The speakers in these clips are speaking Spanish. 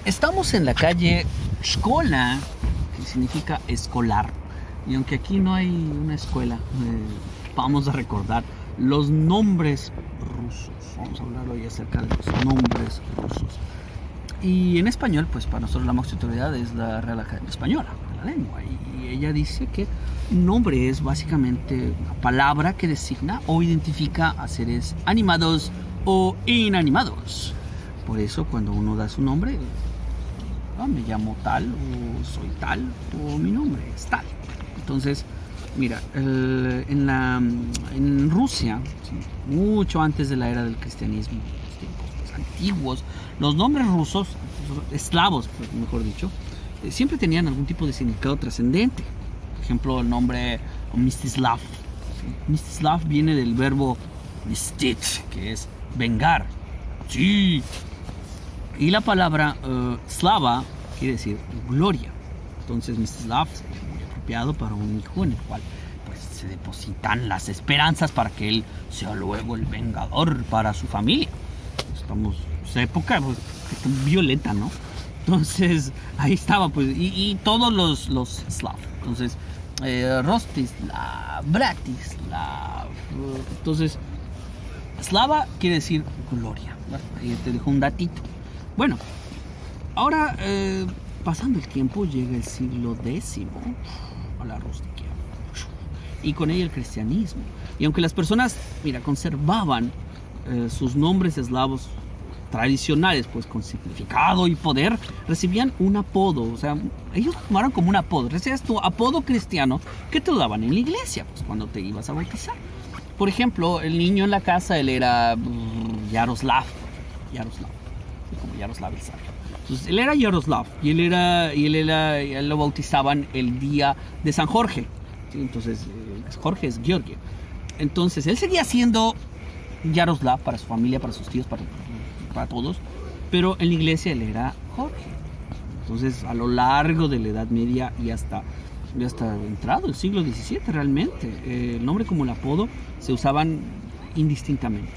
Estamos en la calle Škola, que significa escolar. Y aunque aquí no hay una escuela, vamos a recordar los nombres rusos. Vamos a hablar hoy acerca de los nombres rusos. Y en español, pues para nosotros la máxima autoridad es la Real Academia Española, de la lengua. Y ella dice que nombre es básicamente una palabra que designa o identifica a seres animados o inanimados. Por eso cuando uno da su nombre, me llamo tal, o soy tal, o mi nombre es tal. Entonces, mira, en Rusia, ¿sí?, mucho antes de la era del cristianismo, los tiempos pues, antiguos, los nombres rusos, eslavos, mejor dicho, siempre tenían algún tipo de significado trascendente. Por ejemplo, el nombre Mstislav. ¿Sí? Mstislav viene del verbo mstit, que es vengar. Sí. Y la palabra slava quiere decir gloria. Entonces Mstislav es muy apropiado para un hijo en el cual pues, se depositan las esperanzas para que él sea luego el vengador para su familia. Estamos en esa época pues, violenta, ¿no? Entonces ahí estaba pues y todos los slav. Entonces Rostislav, Bratislav. Entonces slava quiere decir gloria. Ahí te dejo un datito. Bueno, ahora pasando el tiempo llega el siglo X a la rústica y con ella el cristianismo. Y aunque las personas, conservaban sus nombres eslavos tradicionales, pues con significado y poder, recibían un apodo. O sea, ellos tomaron como un apodo. Recibías tu apodo cristiano que te lo daban en la iglesia, pues cuando te ibas a bautizar. Por ejemplo, el niño en la casa, él era Yaroslav, como Yaroslav el Sabio. Entonces, él era Yaroslav y él lo bautizaban el día de San Jorge. ¿Sí? Entonces, Jorge es Georgio. Entonces, él seguía siendo Yaroslav para su familia, para sus tíos, para todos, pero en la iglesia él era Jorge. Entonces, a lo largo de la Edad Media y hasta entrado el siglo XVII realmente, el nombre como el apodo se usaban indistintamente.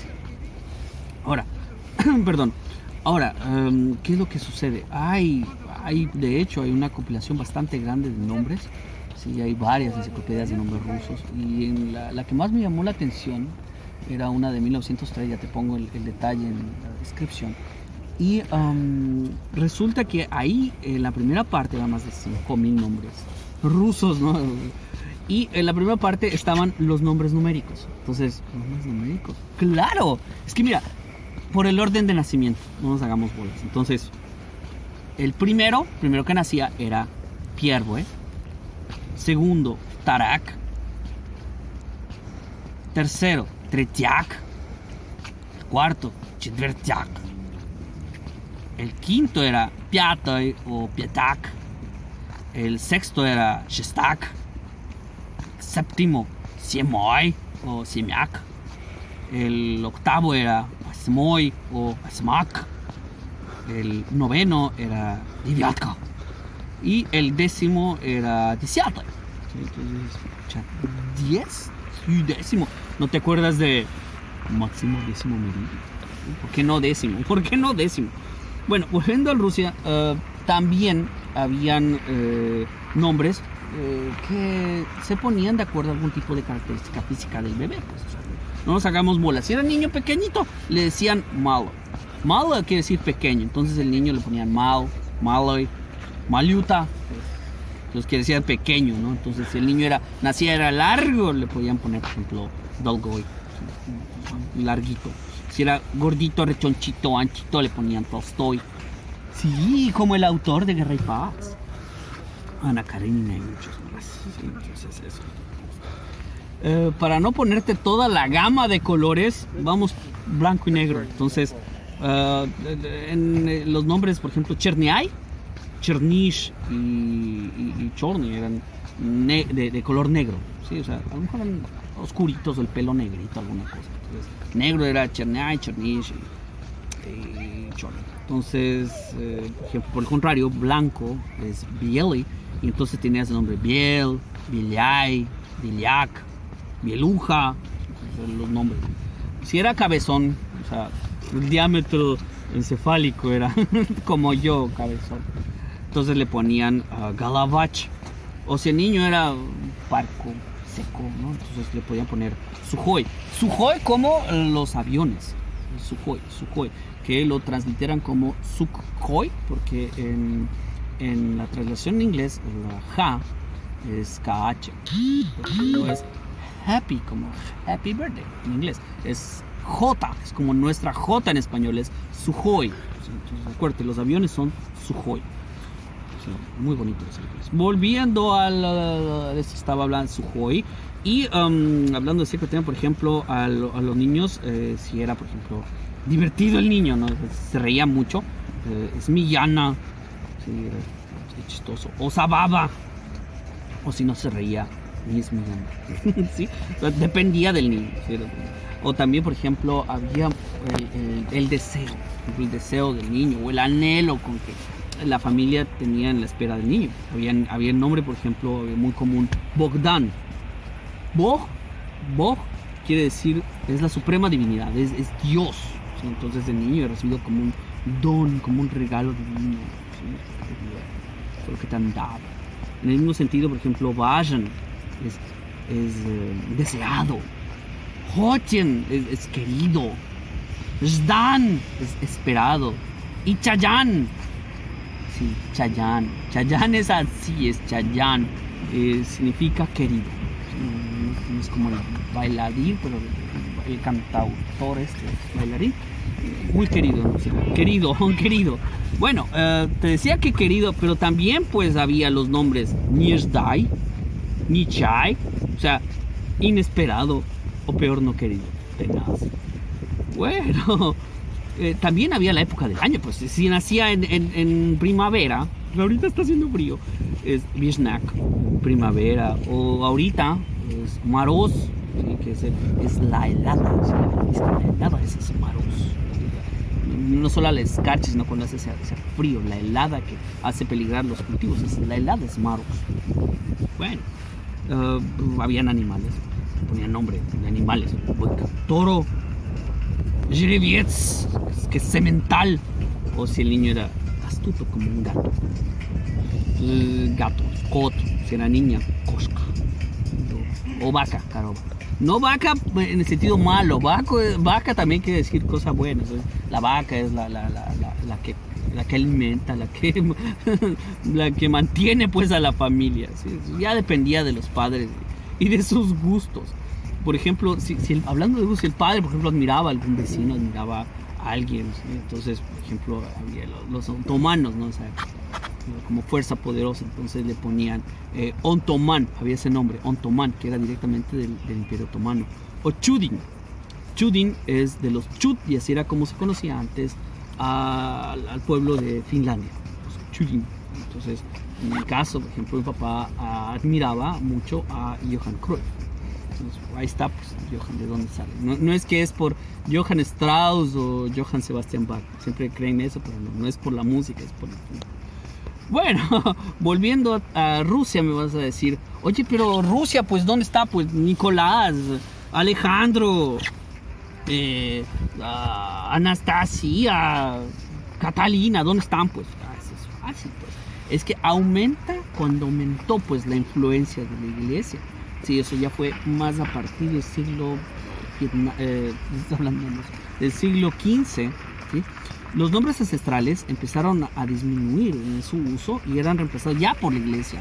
Ahora, perdón. Ahora, ¿qué es lo que sucede? De hecho, hay una compilación bastante grande de nombres. Sí, hay varias enciclopedias de nombres rusos. Y la que más me llamó la atención era una de 1903, ya te pongo el detalle en la descripción. Y resulta que ahí, en la primera parte, eran más de 5,000 nombres rusos, ¿no? Y en la primera parte estaban los nombres numéricos. Entonces, ¿nombres numéricos? ¡Claro! Es que mira, por el orden de nacimiento, no nos hagamos bolas. Entonces, el primero que nacía era Pierre, segundo, Tarak, tercero, Tretiak, el cuarto, Четвертяк, el quinto era Piatoi o Pietak, el sexto era Shestak, séptimo, Siemoy o Siemiak, el octavo era Asmoy o Asmak, el noveno era Diviatka y el décimo era Disiata. Entonces, 10 y décimo. ¿No te acuerdas de máximo, décimo, meridio? ¿Por qué no décimo? ¿Por qué no décimo? Bueno, volviendo a Rusia, también habían nombres que se ponían de acuerdo a algún tipo de característica física del bebé. Pues, o sea, no nos hagamos bolas. Si era niño pequeñito, le decían Malo. Malo quiere decir pequeño. Entonces el niño le ponían Mal, Maloy, Malyuta. Entonces quiere decir pequeño, ¿no? Entonces si el niño era largo, le podían poner, por ejemplo, Dolgoy, larguito. Si era gordito, rechonchito, anchito, le ponían Tolstoy. Sí, como el autor de Guerra y Paz. Ana Karenina y muchos más. Sí, entonces eso. Para no ponerte toda la gama de colores, vamos blanco y negro. Entonces, en los nombres, por ejemplo, Cherniay, Chernish y Chorny eran de color negro. ¿Sí? O sea, a lo mejor eran oscuritos, el pelo negrito, alguna cosa. Entonces, negro era Cherniay, Chernish y Chorny. Entonces, por el contrario, blanco es Bieli. Y entonces tenías el nombre Biel, Bieliay, Biliak, Bieluja, los nombres. Si era cabezón, o sea, el diámetro encefálico era, como yo, cabezón. Entonces le ponían Galavach. O si el niño era parco, seco, ¿no? Entonces le podían poner Sukhoi. Sukhoi como los aviones. Sukhoi. Que lo transliteran como Sukhoi, porque en la traslación en inglés, la Ja es KH. No es happy como happy birthday en inglés. Es J, es como nuestra J en español, es Sukhoi. Entonces, recuerden, los aviones son Sukhoi. Muy bonito. Volviendo a estaba hablando de Sukhoi y hablando de cierto tema, por ejemplo, a los niños, si era, por ejemplo, divertido el niño, ¿no? Se reía mucho, es Millana, sí, era chistoso, o Sababa, o si no se reía, ni es Millana. ¿Sí? Dependía del niño, ¿sí? O también, por ejemplo, había el deseo del niño, o el anhelo con que la familia tenía en la espera del niño. Había el nombre, por ejemplo, muy común, Bogdan. Bog quiere decir, es la suprema divinidad, es Dios. ¿Sí? Entonces el niño era recibido como un don, como un regalo divino. ¿Sí? Lo que te han dado. En el mismo sentido, por ejemplo, Vajan es deseado. Hochen es querido. Zdan es esperado. Y Chayan. Sí, Chayanne. Chayanne es así, es Chayanne. Significa querido. No es como el bailarín, pero el cantautor bailarín. Muy querido, ¿no? Querido. Bueno, te decía que querido, pero también pues había los nombres Niesdai, Nichai, o sea, inesperado o peor no querido. Tenaz. Bueno... también había la época del año, pues si nacía en primavera, ahorita está haciendo frío, es Vishnak, primavera, o ahorita es Maroz, ¿sí? Que es la helada, ¿sí? La helada es Maroz. No solo la escarcha, sino cuando hace ese frío, la helada que hace peligrar los cultivos, la helada es Maroz. Bueno, habían animales, ponían nombre de animales, toro, Jerebietz, que es semental, o si el niño era astuto como un gato. Gato, kot, si era niña, koshka. O vaca, caroba. No vaca en el sentido malo, vaca también quiere decir cosas buenas. La vaca es la que alimenta, la que mantiene pues a la familia. ¿Sí? Ya dependía de los padres y de sus gustos. Por ejemplo, hablando de gustos, el padre, por ejemplo, admiraba a algún vecino, admiraba a alguien, ¿sí? Entonces, por ejemplo, había los otomanos, ¿no? O sea, como fuerza poderosa, entonces le ponían Ontoman, había ese nombre, Ontoman, que era directamente del Imperio Otomano. O Chudin. Chudin es de los Chud, y así era como se conocía antes al pueblo de Finlandia. Chudin. Entonces, en mi caso, por ejemplo, mi papá admiraba mucho a Johan Cruyff. Entonces, ahí está, pues, Johan, ¿de dónde sale? No es que es por Johann Strauss o Johann Sebastian Bach. Siempre creen eso, pero no es por la música, es por el fútbol. Bueno, volviendo a Rusia, me vas a decir, oye, pero Rusia, pues, ¿dónde está? Pues, Nicolás, Alejandro, Anastasia, Catalina, ¿dónde están? Pues, es fácil, pues. Es que cuando aumentó, pues, la influencia de la iglesia. Sí, eso ya fue más a partir del siglo del siglo XV. ¿Sí? Los nombres ancestrales empezaron a disminuir en su uso y eran reemplazados ya por la iglesia.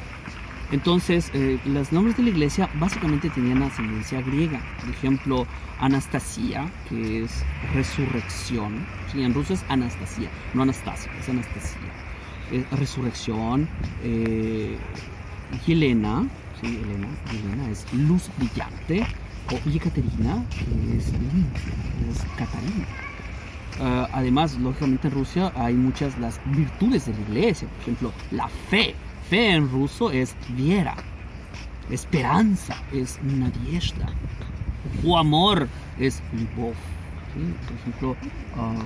Entonces, los nombres de la iglesia básicamente tenían ascendencia griega. Por ejemplo, Anastasia, que es resurrección. Sí, en ruso es Anastasia, no Anastasia, es Anastasia. Resurrección. Yelena. Sí, Elena es luz brillante, o Yekaterina, que es Catarina. Además, lógicamente en Rusia hay muchas las virtudes de la iglesia. Por ejemplo, la fe. Fe en ruso es viera. Esperanza es nadiezhda. O amor es любовь. ¿Sí? Por ejemplo,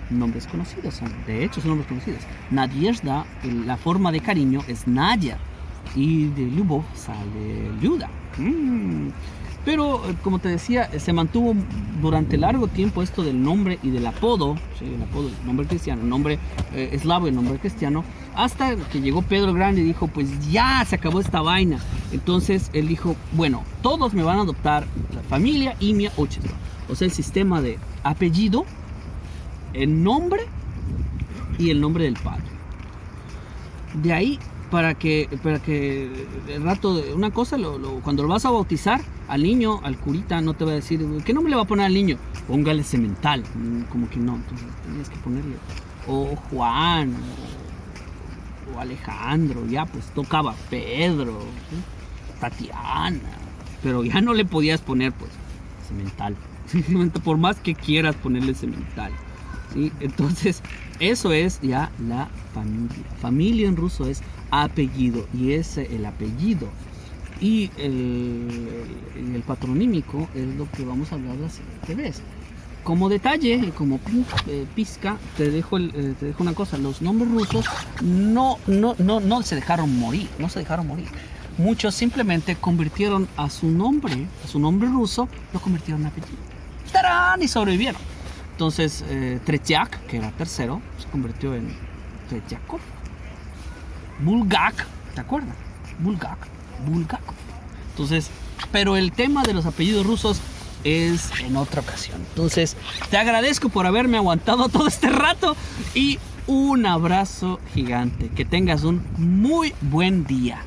nombres conocidos. De hecho, son nombres conocidos. Nadiezhda, la forma de cariño es Nadia. Y de Lyubov sale Lyuda. Pero, como te decía, se mantuvo durante largo tiempo esto del nombre y del apodo, ¿sí? El apodo, el nombre cristiano, el nombre eslavo y el nombre cristiano, hasta que llegó Pedro el Grande y dijo, pues ya se acabó esta vaina. Entonces él dijo, bueno, todos me van a adoptar la familia Imia Ochesba. O sea, el sistema de apellido, el nombre y el nombre del padre. De ahí, para que el rato de una cosa, cuando lo vas a bautizar al niño, al curita, no te va a decir, ¿qué nombre le va a poner al niño? Póngale Semental. Como que no, entonces tenías que ponerle o Juan o Alejandro, ya pues tocaba Pedro, ¿sí? Tatiana, pero ya no le podías poner pues Semental, por más que quieras ponerle Semental, ¿sí? Entonces eso es ya la familia. Familia en ruso es apellido, y es el apellido y el patronímico es lo que vamos a hablar la siguiente vez. Como detalle, como pizca, te dejo una cosa. Los nombres rusos no se dejaron morir, Muchos simplemente convirtieron a su nombre ruso, lo convirtieron en apellido. ¡Tarán! Y sobrevivieron. Entonces, Tretiak, que era tercero, se convirtió en Tretiakov. Bulgak, ¿te acuerdas? Bulgakov. Entonces, pero el tema de los apellidos rusos es en otra ocasión. Entonces, te agradezco por haberme aguantado todo este rato y un abrazo gigante. Que tengas un muy buen día.